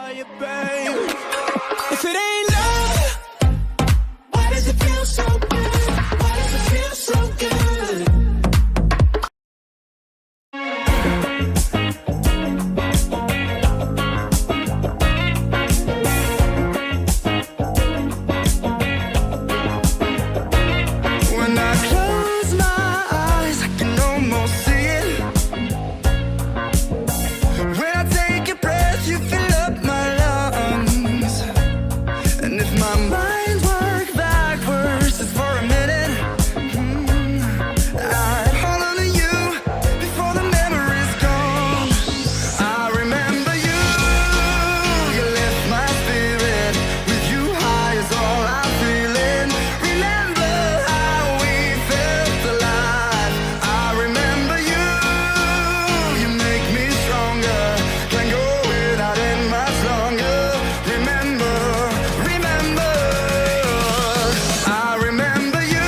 If it ain't love, why does it feel so good? Why does it feel so good? When I close my eyes, I can almost see it. When I take a breath, you fill up my lungs. And if my mind worked backwards just for a minute, I'd hold on to you before the memory's gone. I remember you, you lift my spirit. With you high is all I'm feeling. Remember how we felt alive. I remember you, you make me stronger. Can't go without it much longer. Remember, remember, I remember you,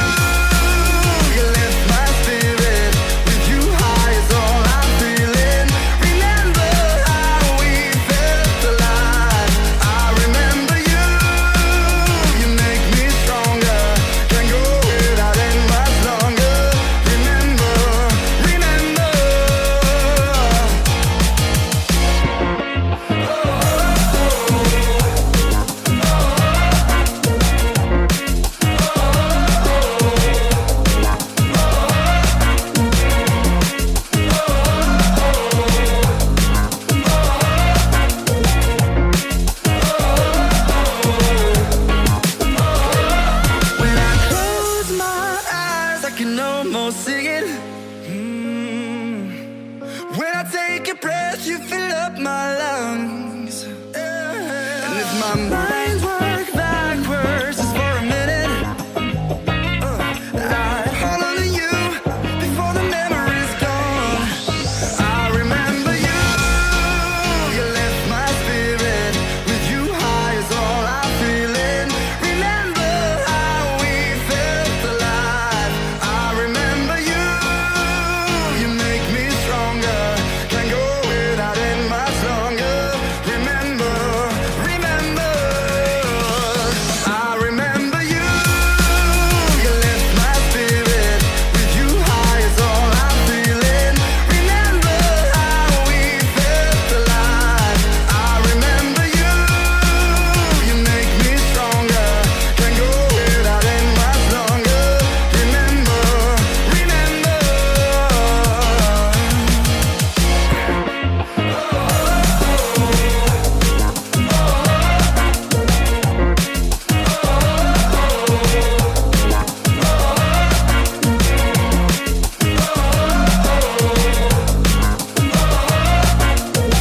you lift my spirit. With you high is all I'm feeling. Remember how we felt alive. I remember you, you make me stronger. Can't go without it much longer. Remember, remember. When I close my eyes, I can almost see it. When I take a breath, you fill up my lungs. And if my mind